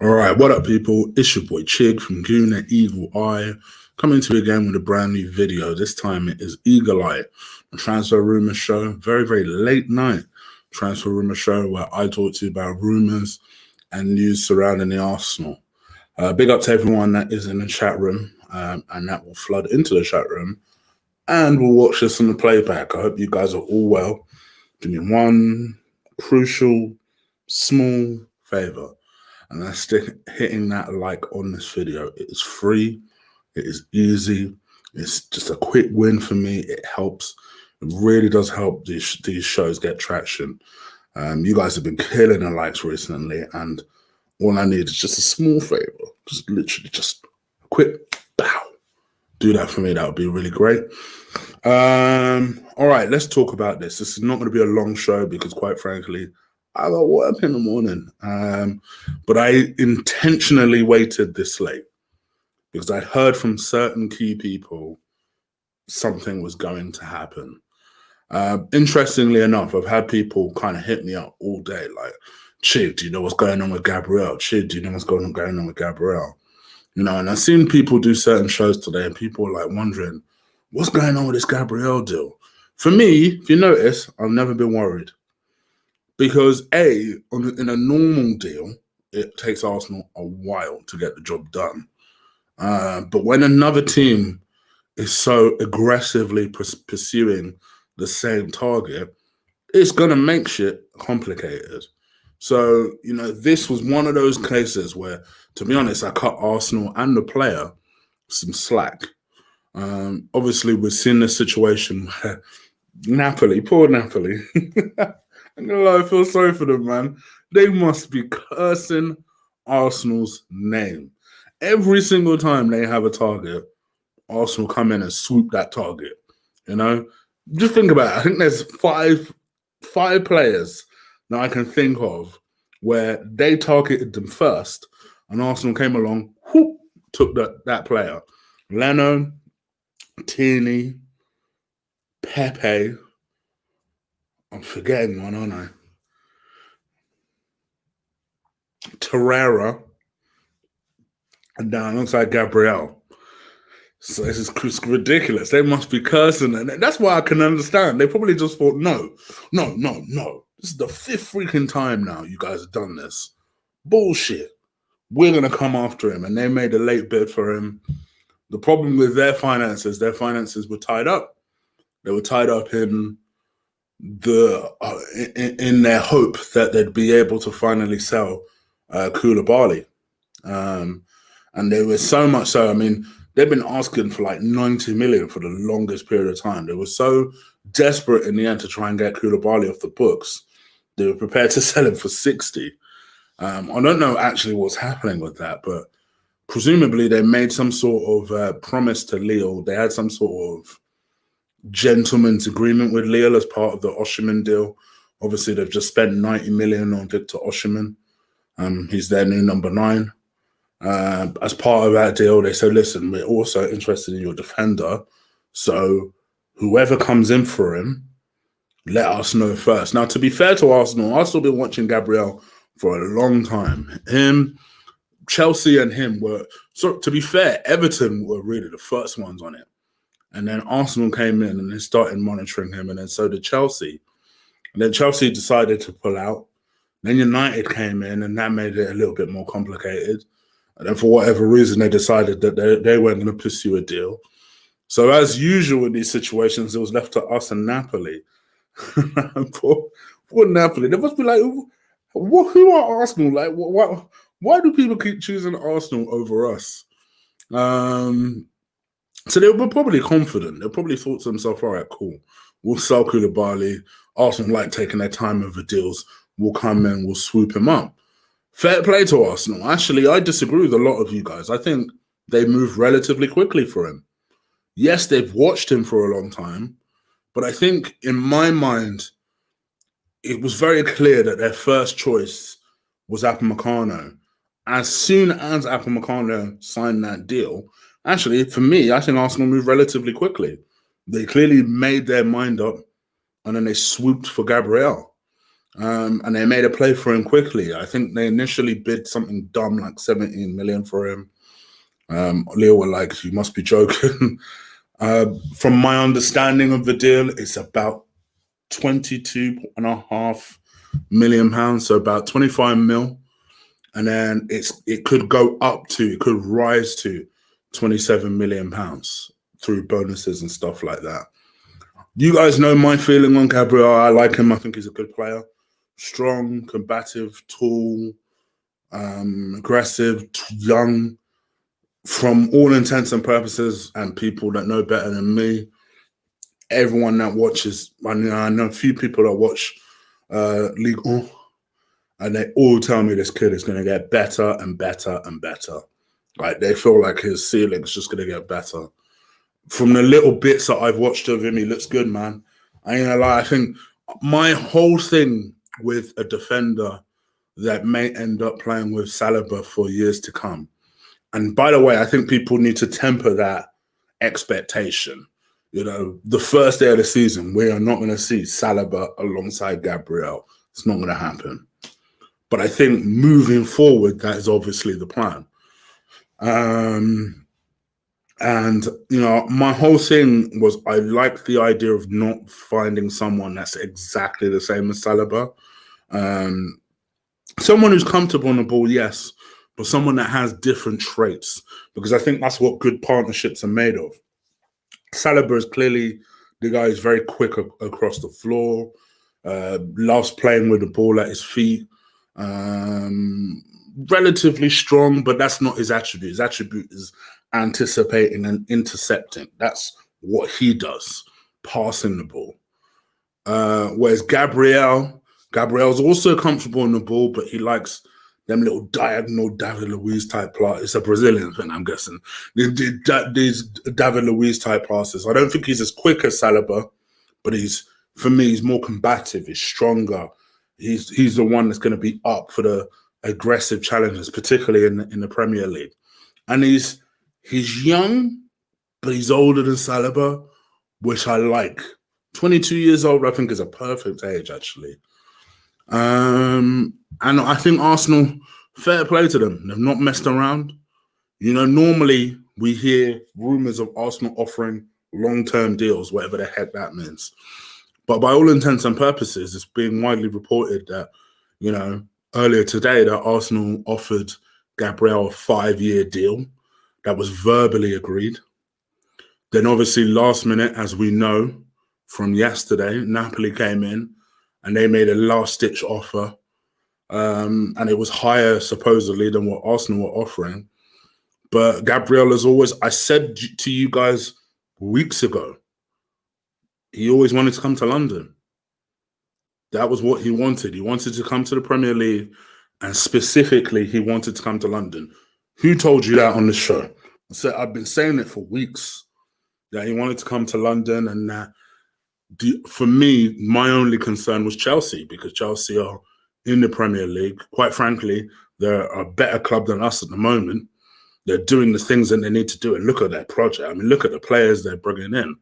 All right, what up, people? It's your boy Chig from Guna Eagle Eye, coming to you again with a brand new video. This time it is Eagle Eye, a transfer rumor show, very late night transfer rumor show where I talk to you about rumors and news surrounding the Arsenal. Big up to everyone that is in the chat room and that will flood into the chat room and will watch this on the playback. I hope you guys are all well. Do me one crucial, small favor. And that's hitting that like on this video. It is free. It is easy. It's just a quick win for me. It helps. It really does help these shows get traction. You guys have been killing the likes recently, and all I need is just a small favor. Just literally just a quick bow. Do that for me. That would be really great. All right, let's talk about this. This is not going to be a long show because, quite frankly, I got work in the morning, but I intentionally waited this late because I heard from certain key people something was going to happen. Interestingly enough, I've had people kind of hit me up all day like, Chid, do you know what's going on with Gabriel? Chid, do you know what's going on with Gabriel? You know, and I've seen people do certain shows today and people are like wondering, what's going on with this Gabriel deal? For me, if you notice, I've never been worried. Because in a normal deal, it takes Arsenal a while to get the job done. But when another team is so aggressively pursuing the same target, it's going to make shit complicated. So, you know, this was one of those cases where, to be honest, I cut Arsenal and the player some slack. Obviously, we've seen this situation where Napoli, poor Napoli, I'm gonna lie, I feel sorry for them, man. They must be cursing Arsenal's name. Every single time they have a target, Arsenal come in and swoop that target. You know? Just think about it. I think there's five players that I can think of where they targeted them first, and Arsenal came along, whoop, took that player. Leno, Tierney, Pepe. I'm forgetting one, aren't I? Torreira, and down alongside Gabriel. So this is ridiculous. They must be cursing, and that's why I can understand. They probably just thought, no. This is the fifth freaking time now you guys have done this. Bullshit. We're going to come after him, and they made a late bid for him. The problem with their finances were tied up. They were tied up in their hope that they'd be able to finally sell Koulibaly. And they were so much so, I mean, they've been asking for like 90 million for the longest period of time. They were so desperate in the end to try and get Koulibaly off the books. They were prepared to sell him for 60. I don't know actually what's happening with that, but presumably they made some sort of promise to Lille. They had some sort of gentleman's agreement with Lille as part of the Osimhen deal. Obviously, they've just spent 90 million on Victor Osimhen. He's their new number 9. As part of that deal, they said, listen, we're also interested in your defender. So whoever comes in for him, let us know first. Now, to be fair to Arsenal, Arsenal been watching Gabriel for a long time. Chelsea and him were, so to be fair, Everton were really the first ones on it. And then Arsenal came in and they started monitoring him, and then so did Chelsea. And then Chelsea decided to pull out. Then United came in, and that made it a little bit more complicated. And then for whatever reason, they decided that they weren't going to pursue a deal. So as usual in these situations, it was left to us and Napoli. poor Napoli. They must be like, who are Arsenal? Like, why do people keep choosing Arsenal over us? So they were probably confident. They probably thought to themselves, all right, cool. We'll sell Koulibaly. Arsenal like taking their time over deals. We'll come in, we'll swoop him up. Fair play to Arsenal. Actually, I disagree with a lot of you guys. I think they moved relatively quickly for him. Yes, they've watched him for a long time, but I think in my mind, it was very clear that their first choice was Upamecano. As soon as Upamecano signed that deal, actually, for me, I think Arsenal moved relatively quickly. They clearly made their mind up, and then they swooped for Gabriel. And they made a play for him quickly. I think they initially bid something dumb like 17 million for him. Leo were like, "You must be joking." From my understanding of the deal, it's about 22.5 million pounds, so about 25 mil. And then it could rise to 27 million pounds through bonuses and stuff like that. You guys know my feeling on Gabriel. I like him. I think he's a good player. Strong, combative, tall, aggressive, young. From all intents and purposes, and people that know better than me, everyone that watches, I know a few people that watch Ligue 1, and they all tell me this kid is going to get better and better and better. Like, they feel like his ceiling's just going to get better. From the little bits that I've watched of him, he looks good, man. I ain't gonna lie. I think my whole thing with a defender that may end up playing with Saliba for years to come, and by the way, I think people need to temper that expectation. You know, the first day of the season, we are not going to see Saliba alongside Gabriel. It's not going to happen. But I think moving forward, that is obviously the plan. And, you know, my whole thing was I like the idea of not finding someone that's exactly the same as Saliba. Someone who's comfortable on the ball, yes, but someone that has different traits, because I think that's what good partnerships are made of. Saliba is clearly the guy who's very quick across the floor, loves playing with the ball at his feet, relatively strong, but that's not his attribute. His attribute is anticipating and intercepting. That's what he does, passing the ball. Whereas Gabriel's also comfortable on the ball, but he likes them little diagonal David Luiz type passes. It's a Brazilian thing, I'm guessing. These David Luiz type passes. I don't think he's as quick as Saliba, but for me, he's more combative. He's stronger. He's the one that's going to be up for the aggressive challenges, particularly in the Premier League. And he's young, but he's older than Saliba, which I like. 22 years old, I think, is a perfect age, actually. And I think Arsenal, fair play to them. They've not messed around. You know, normally we hear rumours of Arsenal offering long-term deals, whatever the heck that means. But by all intents and purposes, it's being widely reported that, you know, earlier today that Arsenal offered Gabriel a 5-year deal that was verbally agreed. Then obviously last minute, as we know from yesterday, Napoli came in and they made a last-ditch offer. And it was higher, supposedly, than what Arsenal were offering. But Gabriel is always, I said to you guys weeks ago, he always wanted to come to London. That was what he wanted. He wanted to come to the Premier League, and specifically, he wanted to come to London. Who told you that on the show? So I've been saying it for weeks, that he wanted to come to London, and that for me, my only concern was Chelsea, because Chelsea are in the Premier League. Quite frankly, they're a better club than us at the moment. They're doing the things that they need to do, and look at their project. I mean, look at the players they're bringing in.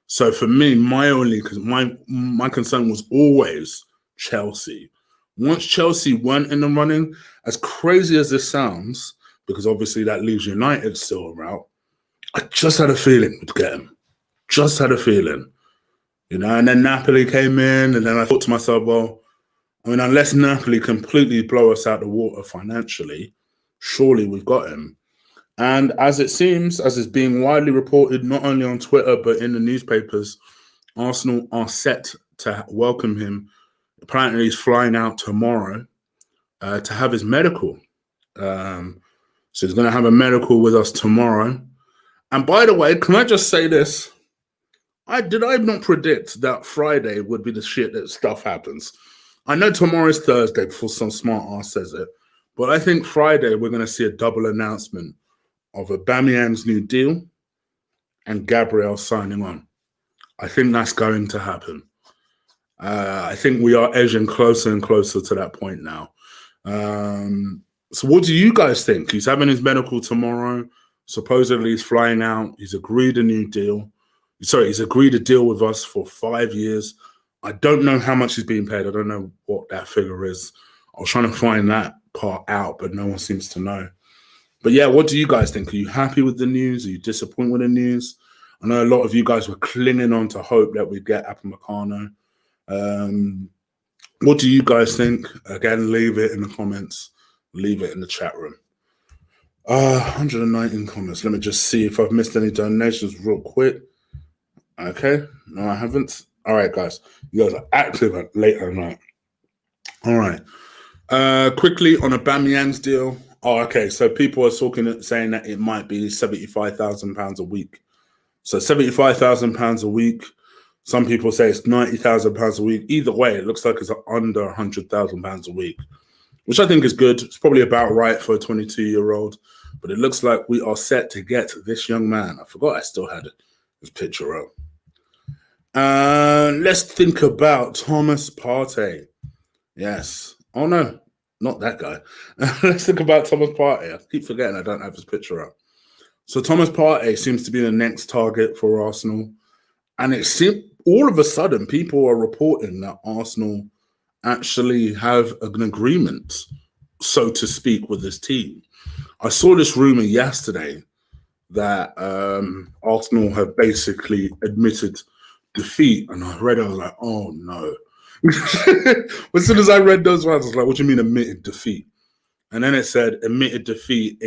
So for me, my concern was always Chelsea. Once Chelsea weren't in the running, as crazy as this sounds, because obviously that leaves United still around, I just had a feeling we'd get him. Just had a feeling. You know, and then Napoli came in, and then I thought to myself, well, I mean, unless Napoli completely blow us out the water financially, surely we've got him. And as it seems, as is being widely reported, not only on Twitter, but in the newspapers, Arsenal are set to welcome him. Apparently, he's flying out tomorrow to have his medical. So he's going to have a medical with us tomorrow. And by the way, can I just say this? Did I not predict that Friday would be the shit that stuff happens? I know tomorrow's Thursday before some smart ass says it, but I think Friday we're going to see a double announcement of Aubameyang's new deal and Gabriel signing on. I think that's going to happen. I think we are edging closer and closer to that point now. So what do you guys think? He's having his medical tomorrow. Supposedly he's flying out. He's agreed a new deal. Sorry, he's agreed a deal with us for 5 years, I don't know how much he's being paid. I don't know what that figure is. I was trying to find that part out, but no one seems to know. But yeah, what do you guys think? Are you happy with the news? Are you disappointed with the news? I know a lot of you guys were clinging on to hope that we'd get Upamecano. What do you guys think? Again, leave it in the comments. Leave it in the chat room. 119 comments. Let me just see if I've missed any donations real quick. Okay. No, I haven't. All right, guys. You guys are active at late at night. All right. Quickly on Aubameyang's deal. Oh, okay. So people are saying that it might be £75,000 a week. So £75,000 a week. Some people say it's £90,000 a week. Either way, it looks like it's under £100,000 a week, which I think is good. It's probably about right for a 22-year-old. But it looks like we are set to get this young man. I forgot I still had his picture up. Let's think about Thomas Partey. Yes. Oh, no, not that guy. Let's think about Thomas Partey. I keep forgetting I don't have his picture up. So Thomas Partey seems to be the next target for Arsenal. And it seems all of a sudden people are reporting that Arsenal actually have an agreement, so to speak, with this team. I saw this rumor yesterday that Arsenal have basically admitted defeat, and I read it, I was like, oh no. As soon as I read those words, I was like, what do you mean admitted defeat? And then it said admitted defeat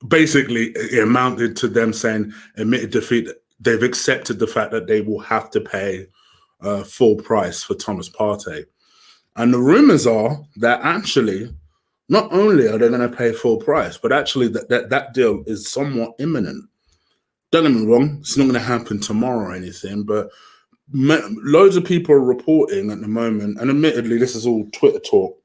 basically it amounted to them saying admitted defeat. They've accepted the fact that they will have to pay full price for Thomas Partey. And the rumors are that actually, not only are they going to pay full price, but actually that deal is somewhat imminent. Don't get me wrong, it's not going to happen tomorrow or anything, but loads of people are reporting at the moment, and admittedly, this is all Twitter talk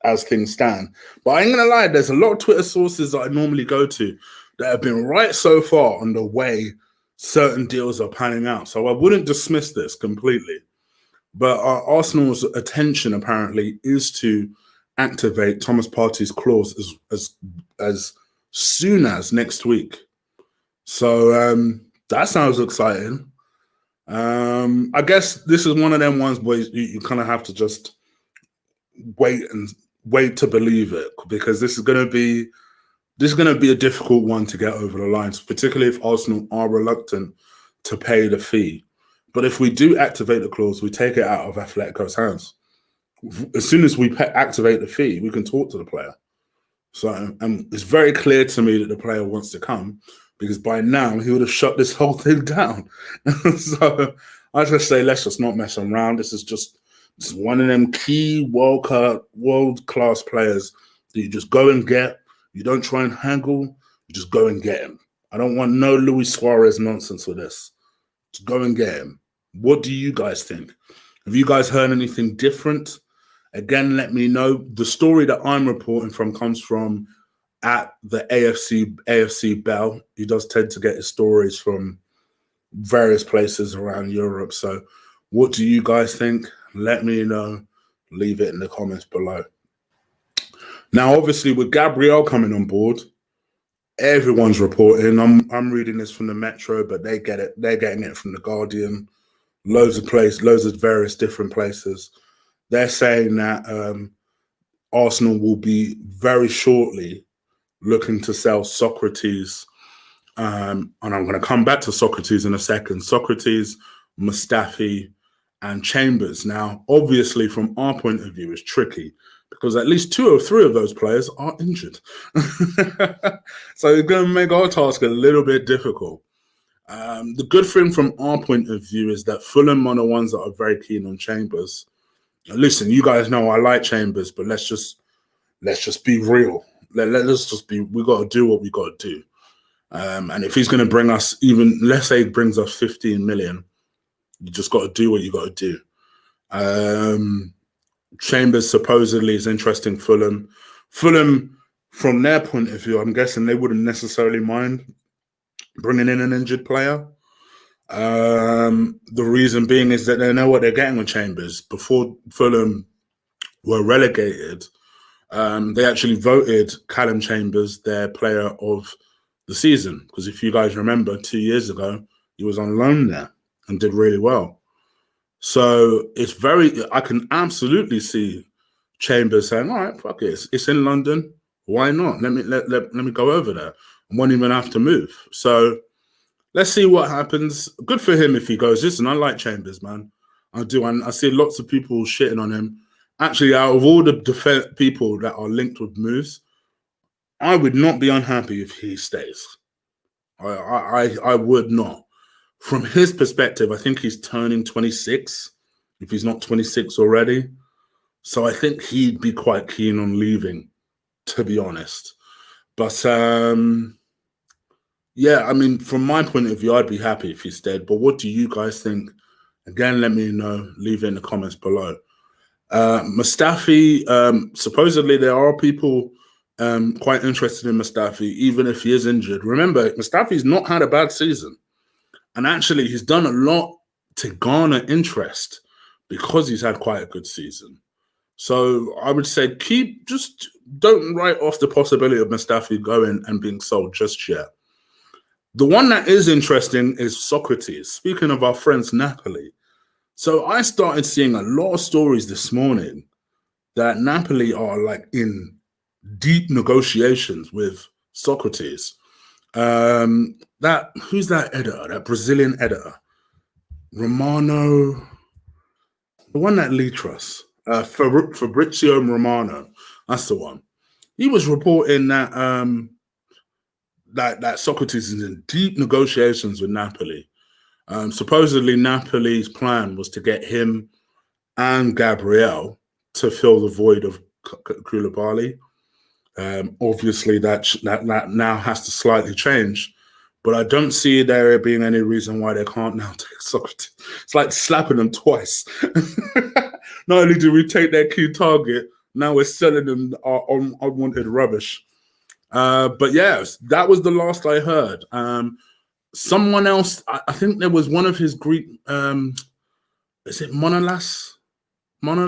as things stand. But I ain't going to lie, there's a lot of Twitter sources that I normally go to that have been right so far on the way certain deals are panning out. So I wouldn't dismiss this completely. But Arsenal's attention apparently is to activate Thomas Partey's clause as soon as next week. So that sounds exciting. I guess this is one of them ones where you kind of have to just wait to believe it, because this is going to be a difficult one to get over the line, particularly if Arsenal are reluctant to pay the fee. But if we do activate the clause, we take it out of Atletico's hands. As soon as we activate the fee, we can talk to the player. So it's very clear to me that the player wants to come, because by now he would have shut this whole thing down. So I just say, let's just not mess around. This is one of them key world-class players that you just go and get. You don't try and haggle. You just go and get him. I don't want no Luis Suarez nonsense with this. Just go and get him. What do you guys think? Have you guys heard anything different? Again, let me know. The story that I'm reporting from comes from at the AFC Bell. He does tend to get his stories from various places around Europe. So what do you guys think? Let me know. Leave it in the comments below. Now, obviously, with Gabriel coming on board, everyone's reporting. I'm reading this from the Metro, but they get it. They're getting it from the Guardian. Loads of various different places. They're saying that Arsenal will be very shortly looking to sell Sokratis. And I'm going to come back to Sokratis in a second. Sokratis, Mustafi, and Chambers. Now, obviously, from our point of view, it's tricky because at least 2 or 3 of those players are injured. So it's going to make our task a little bit difficult. The good thing from our point of view is that Fulham are the ones that are very keen on Chambers. Listen, you guys know I like Chambers, but let's just be real. Let's just be. We got to do what we got to do. And if he's going to bring us even, let's say, he brings us 15 million, you just got to do what you got to do. Chambers supposedly is interesting. Fulham, from their point of view, I'm guessing they wouldn't necessarily mind bringing in an injured player. The reason being is that they know what they're getting with Chambers. Before Fulham were relegated, they actually voted Callum Chambers their player of the season. Because if you guys remember, 2 years ago, He was on loan there and did really well. So I can absolutely see Chambers saying, all right, fuck it, it's in London. Why not? Let me go over there. I won't even have to move. So let's see what happens. Good for him if he goes. Listen, I like Chambers, man. I do. And I see lots of people shitting on him. Actually, out of all the people that are linked with moves, I would not be unhappy if he stays. I would not. From his perspective, I think he's turning 26, if he's not 26 already. So I think he'd be quite keen on leaving, to be honest. But yeah, I mean, from my point of view, I'd be happy if he stayed. But what do you guys think? Again, let me know. Leave it in the comments below. Mustafi, supposedly there are people quite interested in Mustafi, even if he is injured. Remember, Mustafi's not had a bad season. And actually, he's done a lot to garner interest because he's had quite a good season. So I would say just don't write off the possibility of Mustafi going and being sold just yet. The one that is interesting is Sokratis. Speaking of our friends Napoli. So I started seeing a lot of stories this morning that Napoli are like in deep negotiations with Sokratis. Who's that editor? That Brazilian editor, Romano, the one that Lee trusts, Fabrizio Romano. That's the one. He was reporting that that Sokratis is in deep negotiations with Napoli. Supposedly, Napoli's plan was to get him and Gabriel to fill the void of Koulibaly. Obviously, that now has to slightly change, but I don't see there being any reason why they can't now take Sokratis. It's like slapping them twice. Not only do we take their key target, now we're selling them our unwanted rubbish. But yes, that was the last I heard. Someone else, I think there was one of his Greek, is it Monolas? One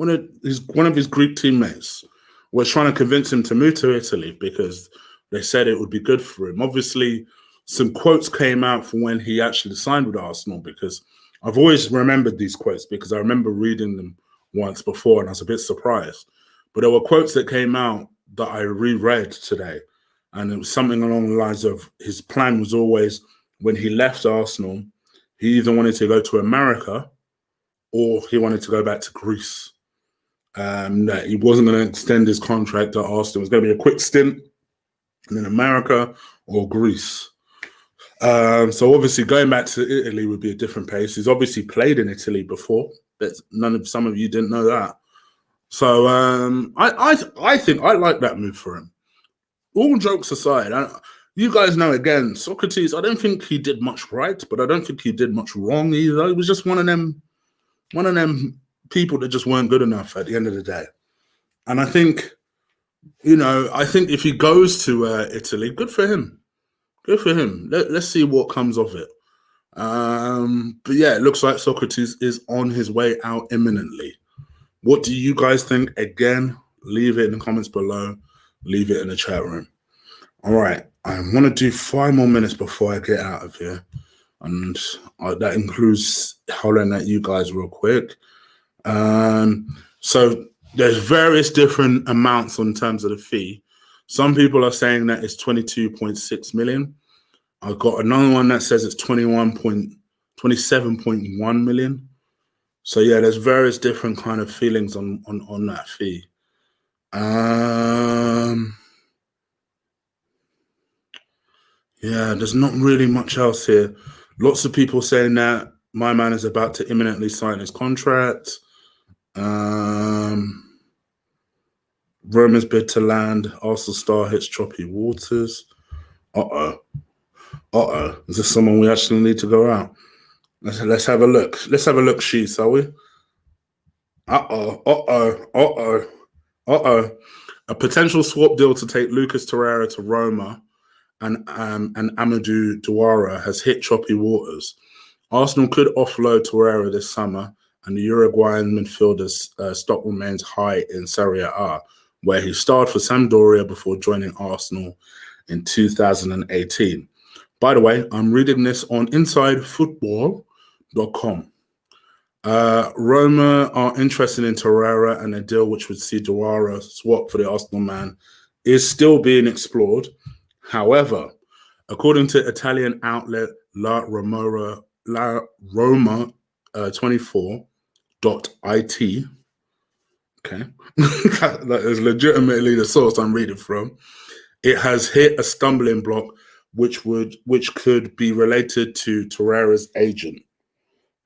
of his Greek teammates was trying to convince him to move to Italy because they said it would be good for him. Obviously, some quotes came out from when he actually signed with Arsenal, because I've always remembered these quotes because I remember reading them once before and I was a bit surprised. But there were quotes that came out that I reread today, and it was something along the lines of his plan was always, when he left Arsenal, he either wanted to go to America or he wanted to go back to Greece. That he wasn't going to extend his contract at Arsenal. It was going to be a quick stint in America or Greece. So obviously going back to Italy would be a different pace. He's obviously played in Italy before, but some of you didn't know that. So I think I like that move for him. All jokes aside, you guys know, again, Sokratis, I don't think he did much right, but I don't think he did much wrong either. He was just one of them people that just weren't good enough at the end of the day. And I think, if he goes to Italy, good for him. Good for him. Let's see what comes of it. But yeah, it looks like Sokratis is on his way out imminently. What do you guys think? Again, leave it in the comments below. Leave it in the chat room. All right. I want to do 5 more minutes before I get out of here. And that includes hollering at you guys real quick. So there's various different amounts in terms of the fee. Some people are saying that it's 22.6 million. I've got another one that says it's 27.1 million. So yeah, there's various different kind of feelings on that fee. Yeah, there's not really much else here. Lots of people saying that my man is about to imminently sign his contract. Roma's bid to land. Arsenal star hits choppy waters. Is this someone we actually need to go out? Let's have a look. Let's have a look, sheets, are we? A potential swap deal to take Lucas Torreira to Roma and Amadou Diawara has hit choppy waters. Arsenal could offload Torreira this summer, and the Uruguayan midfielder's stock remains high in Serie A, where he starred for Sampdoria before joining Arsenal in 2018. By the way, I'm reading this on InsideFootball.com. Roma are interested in Torreira, and a deal which would see Aouar swap for the Arsenal man is still being explored. However, according to Italian outlet La Roma 24.it, okay, that is legitimately the source I'm reading from, it has hit a stumbling block which could be related to Torreira's agent.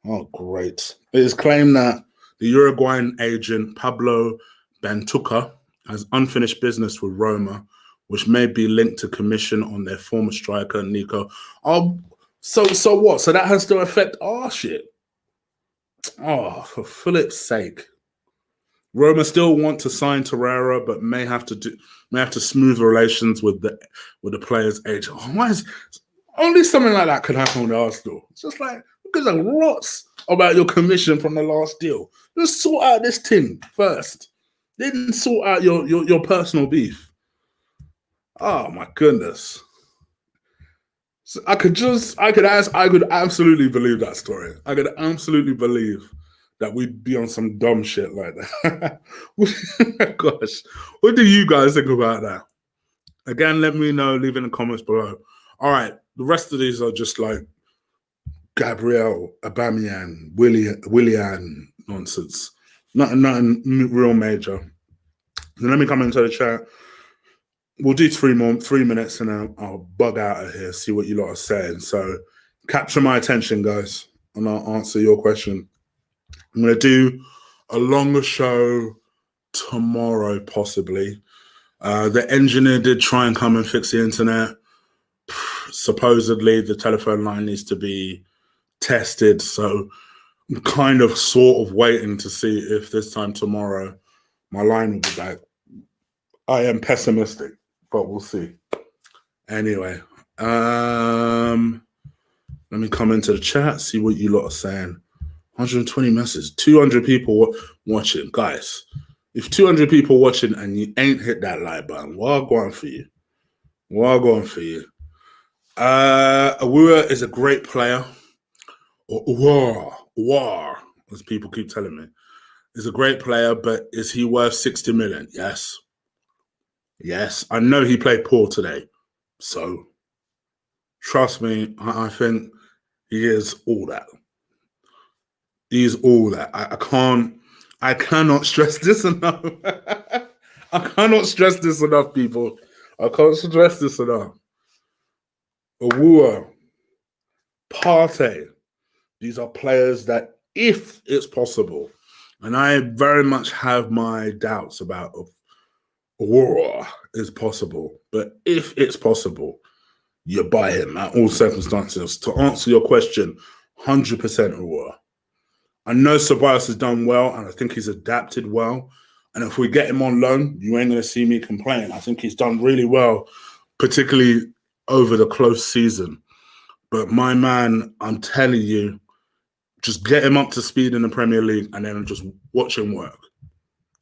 Oh, great. It is claimed that the Uruguayan agent Pablo Bantuca has unfinished business with Roma, which may be linked to commission on their former striker, Nico. Oh, so what? So that has to affect our shit. Oh, for Philip's sake. Roma still want to sign Torreira, but may have to smooth relations with the player's agent. Oh, why is only something like that could happen with Arsenal? It's just like, because of lots about your commission from the last deal. Just sort out this thing first. Then sort out your personal beef. Oh my goodness. So I could absolutely believe that story. I could absolutely believe that we'd be on some dumb shit like that. Gosh, what do you guys think about that? Again, let me know. Leave in the comments below. All right, the rest of these are just like Gabriel, Aubameyang, Willian nonsense. Nothing real major. So let me come into the chat. We'll do 3 minutes and then I'll bug out of here, see what you lot are saying. So capture my attention, guys, and I'll answer your question. I'm going to do a longer show tomorrow, possibly. The engineer did try and come and fix the internet. Supposedly, the telephone line needs to be tested. So I'm kind of sort of waiting to see if this time tomorrow my line will be back. I am pessimistic, but we'll see. Anyway, let me come into the chat, see what you lot are saying. 120 messages, 200 people watching. Guys, if 200 people watching and you ain't hit that like button, what going for you? What going for you? Aouar is a great player. Or Aouar, as people keep telling me, is a great player, but is he worth 60 million? Yes. Yes, I know he played poor today. So, trust me, I think he is all that. He is all that. I cannot stress this enough. I cannot stress this enough, people. I can't stress this enough. Aouar, Partey, these are players that, if it's possible, and I very much have my doubts about Aouar is possible, but if it's possible, you buy him at all circumstances. To answer your question, 100% Aouar. I know Sokratis has done well, and I think he's adapted well. And if we get him on loan, you ain't going to see me complain. I think he's done really well, particularly over the close season. But my man, I'm telling you, just get him up to speed in the Premier League and then just watch him work.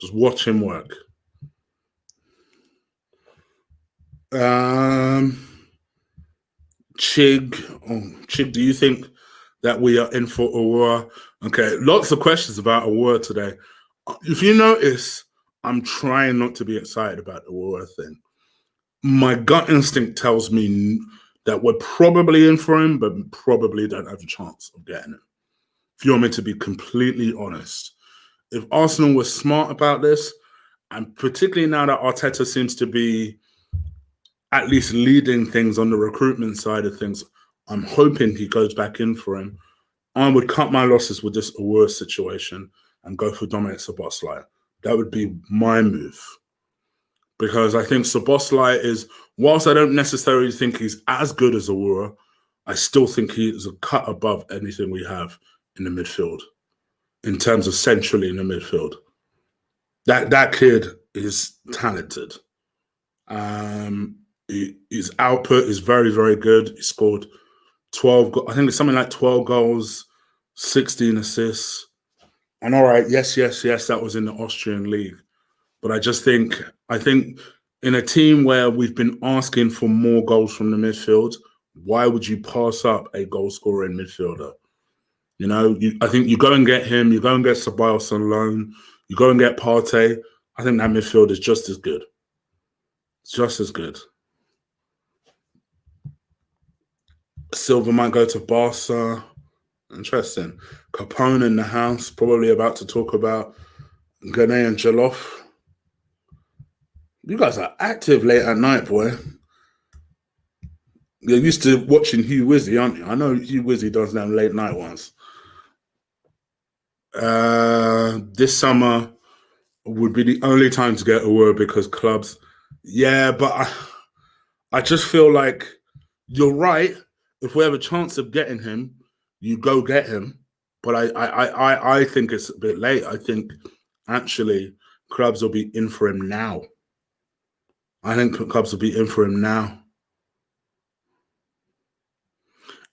Just watch him work. Chig, do you think that we are in for Aouar? Okay, lots of questions about Aouar today. If you notice, I'm trying not to be excited about the Aouar thing. My gut instinct tells me that we're probably in for him, but probably don't have a chance of getting him. If you want me to be completely honest. If Arsenal was smart about this, and particularly now that Arteta seems to be at least leading things on the recruitment side of things, I'm hoping he goes back in for him. I would cut my losses with this Aouar situation and go for Dominic Szoboszlai. That would be my move. Because I think Szoboszlai is, whilst I don't necessarily think he's as good as Aouar, I still think he is a cut above anything we have in the midfield, in terms of centrally in the midfield. That kid is talented. His output is very, very good. He scored 12, I think it's something like 12 goals, 16 assists. And all right, yes, that was in the Austrian league. But I think in a team where we've been asking for more goals from the midfield, Why would you pass up a goal scorer in midfielder? You know, I think you go and get him, you go and get Ceballos on loan, you go and get Partey. I think that midfield is just as good. Just as good. Silva might go to Barca. Interesting. Capone in the house, probably about to talk about Ghanaian and Jollof. You guys are active late at night, boy. You're used to watching Hugh Wizzy, aren't you? I know Hugh Wizzy does them late night ones. This summer would be the only time to get Aouar because clubs. Yeah, but I just feel like you're right. If we have a chance of getting him, you go get him. But I think it's a bit late. I think actually clubs will be in for him now. I think clubs will be in for him now.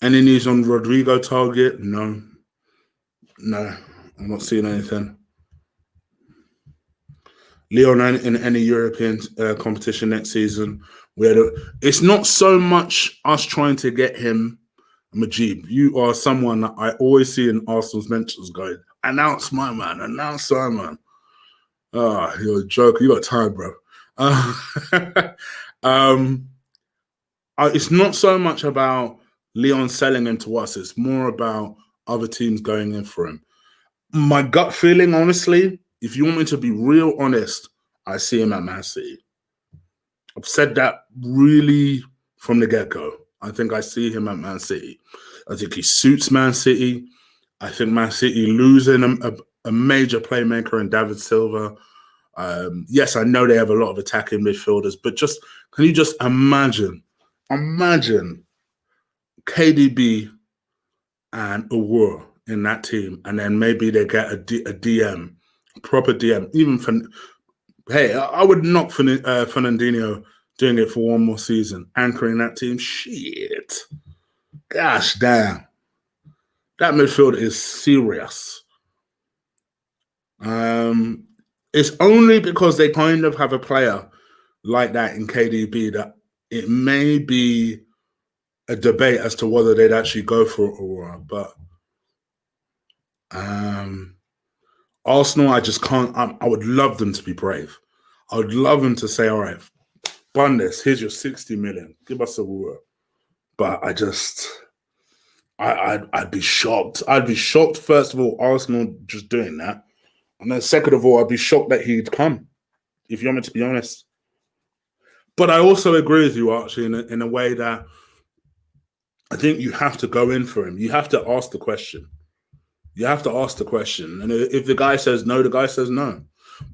Any news on Rodrigo target? No. No, I'm not seeing anything. Leon in any European competition next season. It's not so much us trying to get him, Majib. You are someone that I always see in Arsenal's mentions going, announce my man, announce my man. Oh, you're a joker. You got time, bro. It's not so much about Leon selling him to us. It's more about other teams going in for him. My gut feeling, honestly, if you want me to be real honest, I see him at Man City. I've said that really from the get-go. I think I see him at Man City. I think he suits Man City. I think Man City losing a major playmaker in David Silva. Yes, I know they have a lot of attacking midfielders, but can you just imagine KDB and Aouar in that team, and then maybe they get a DM, proper DM. Even for, hey, I would knock Fernandinho doing it for one more season, anchoring that team. Shit, gosh damn, that midfield is serious. It's only because they kind of have a player like that in KDB that it may be a debate as to whether they'd actually go for Aurora, but Arsenal, I just can't. I would love them to be brave. I would love them to say, all right, bun this, here's your 60 million, give us Aurora. But I'd be shocked. I'd be shocked, first of all, Arsenal just doing that. And then second of all, I'd be shocked that he'd come, if you want me to be honest. But I also agree with you, Archie, in a way that I think you have to go in for him. You have to ask the question. You have to ask the question. And if the guy says no, the guy says no.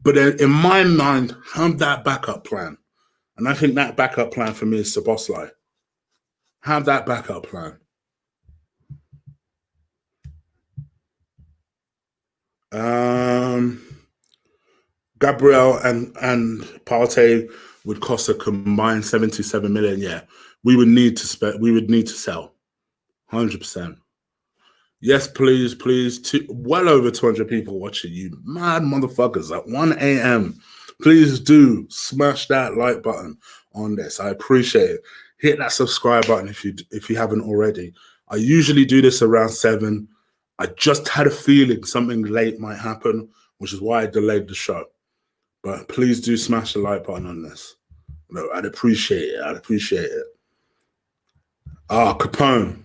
But then in my mind, have that backup plan. And I think that backup plan for me is Szoboszlai. Have that backup plan. Gabriel and Partey would cost a combined 77 million. Yeah, we would need to spend. We would need to sell, 100%. Yes, please. Well over 200 people watching. You mad motherfuckers at 1 a.m. Please do smash that like button on this. I appreciate it. Hit that subscribe button if you haven't already. I usually do this around 7. I just had a feeling something late might happen, which is why I delayed the show. But please do smash the like button on this. No, I'd appreciate it. I'd appreciate it. Capone.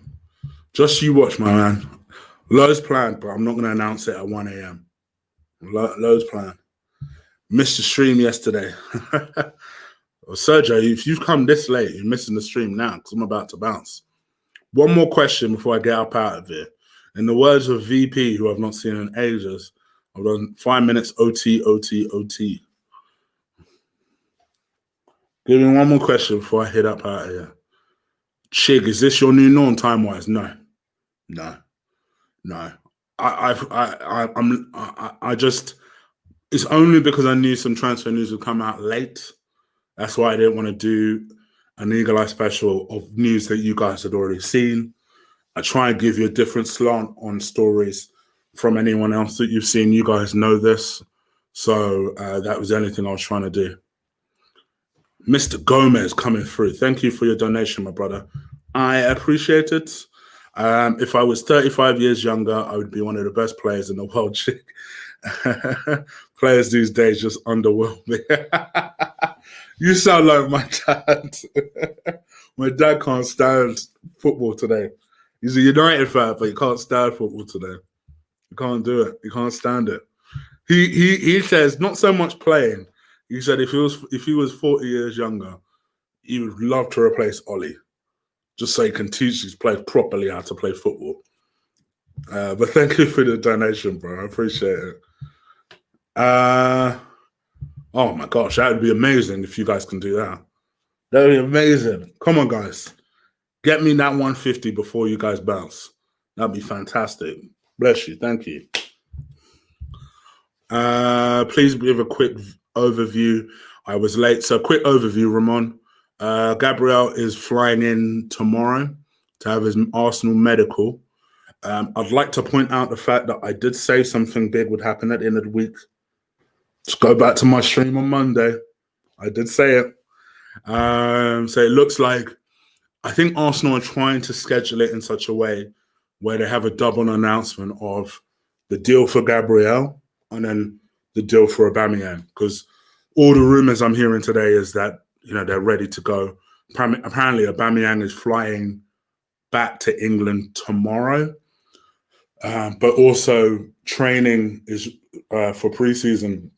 Just you watch, my man. Loads planned, but I'm not going to announce it at 1 a.m. Loads planned. Missed the stream yesterday. Well, Sergio, if you've come this late, you're missing the stream now because I'm about to bounce. One more question before I get up out of here. In the words of VP, who I've not seen in ages, I've done 5 minutes OT. Give me one more question before I head up out of here. Chig, is this your new norm time-wise? No. I just, it's only because I knew some transfer news would come out late. That's why I didn't want to do an Eagle Eye special of news that you guys had already seen. I try and give you a different slant on stories from anyone else that you've seen. You guys know this. So that was the only thing I was trying to do. Mr. Gomez coming through. Thank you for your donation, my brother. I appreciate it. If I was 35 years younger, I would be one of the best players in the world, chick. Players these days just underwhelm me. You sound like my dad. My dad can't stand football today. He's a United fan, but he can't stand football today. He can't do it. He can't stand it. He says not so much playing. He said if he was 40 years younger, he would love to replace Ollie, just so he can teach his players properly how to play football. But thank you for the donation, bro. I appreciate it. Oh my gosh, that would be amazing if you guys can do that. That would be amazing. Come on, guys. Get me that 150 before you guys bounce. That'd be fantastic. Bless you. Thank you. Please give a quick overview. I was late, so quick overview, Ramon. Gabriel is flying in tomorrow to have his Arsenal medical. I'd like to point out the fact that I did say something big would happen at the end of the week. Just go back to my stream on Monday. I did say it. So it looks like I think Arsenal are trying to schedule it in such a way where they have a double announcement of the deal for Gabriel and then the deal for Aubameyang. Because all the rumors I'm hearing today is that they're ready to go. Apparently, Aubameyang is flying back to England tomorrow, but also training is for preseason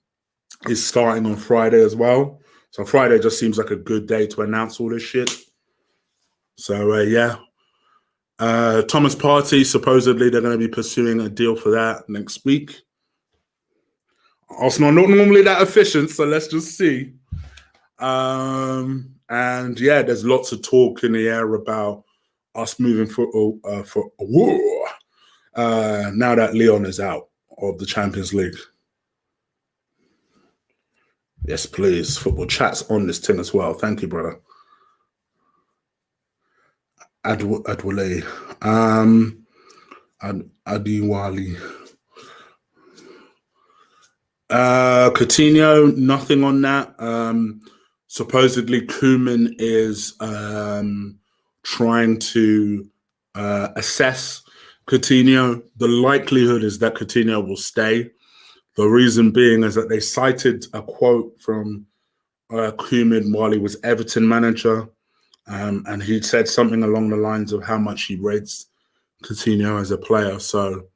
is starting on Friday as well. So Friday just seems like a good day to announce all this shit. So yeah, Thomas Partey, supposedly they're going to be pursuing a deal for that next week. Arsenal are not normally that efficient, so let's just see. And yeah, there's lots of talk in the air about us moving for Aouar now that Leon is out of the Champions League. Yes, please. Football chat's on this thing as well. Thank you, brother. Adwale. Adiwali. Coutinho, nothing on that. Supposedly, Koeman is trying to assess Coutinho. The likelihood is that Coutinho will stay. The reason being is that they cited a quote from Koeman while he was Everton manager, and he said something along the lines of how much he rates Coutinho as a player. So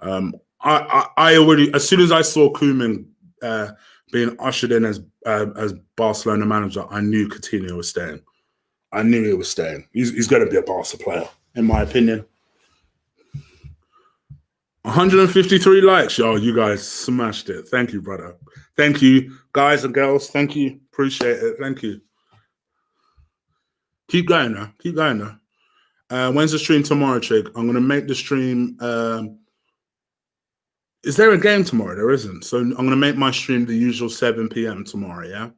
I already, as soon as I saw Koeman being ushered in as Barcelona manager, I knew Coutinho was staying. I knew he was staying. He's going to be a Barca player, in my opinion. 153 likes. Yo, you guys smashed it. Thank you, brother. Thank you, guys and girls. Thank you. Appreciate it. Thank you. Keep going now. Keep going now. When's the stream tomorrow, Chick? I'm going to make the stream. Is there a game tomorrow? There isn't. So I'm going to make my stream the usual 7 p.m. tomorrow, yeah?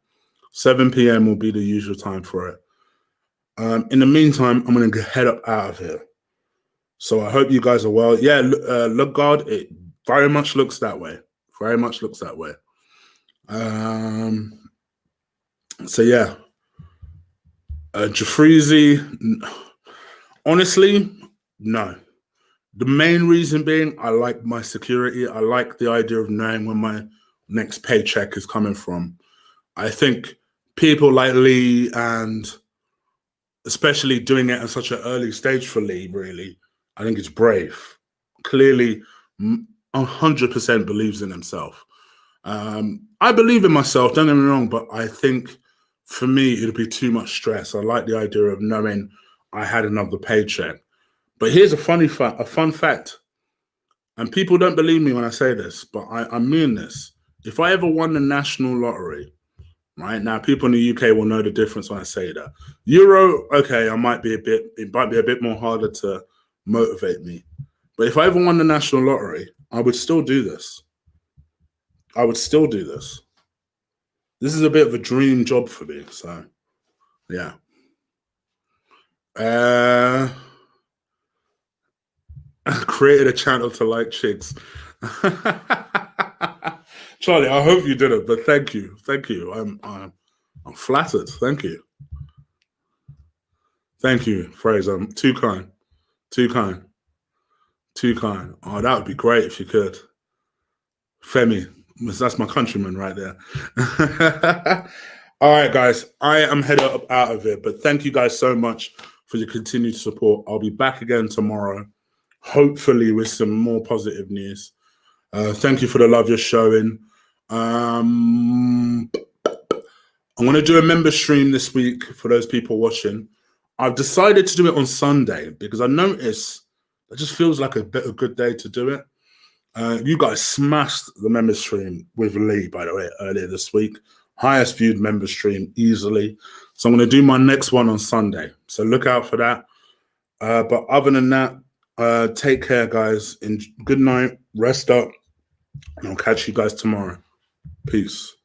7 p.m. will be the usual time for it. In the meantime, I'm going to head up out of here. So I hope you guys are well. Yeah, look, God, it very much looks that way. Very much looks that way. So yeah, Jeffreezy, honestly, no. The main reason being, I like my security. I like the idea of knowing when my next paycheck is coming from. I think people like Lee, and especially doing it at such an early stage for Lee, really, I think it's brave. Clearly, 100% believes in himself. I believe in myself, don't get me wrong, but I think for me, it'd be too much stress. I like the idea of knowing I had another paycheck. But here's a fun fact. And people don't believe me when I say this, but I mean this. If I ever won the national lottery, right now, people in the UK will know the difference when I say that. Euro, okay, it might be a bit more harder to motivate me. But if I ever won the national lottery, I would still do this. I would still do this. This is a bit of a dream job for me. So, yeah. Created a channel to like chicks. Charlie, I hope you did it, but thank you. Thank you. I'm flattered. Thank you. Thank you, Fraser. Too kind. Too kind. Too kind. Oh, that would be great if you could. Femi, that's my countryman right there. All right, guys, I am headed up out of here, but thank you guys so much for your continued support. I'll be back again tomorrow, hopefully with some more positive news. Thank you for the love you're showing. I'm going to do a member stream this week for those people watching. I've decided to do it on Sunday because I notice it just feels like a good day to do it. You guys smashed the member stream with Lee, by the way, earlier this week. Highest viewed member stream easily. So I'm going to do my next one on Sunday. So look out for that. But other than that, take care, guys. Good night. Rest up. And I'll catch you guys tomorrow. Peace.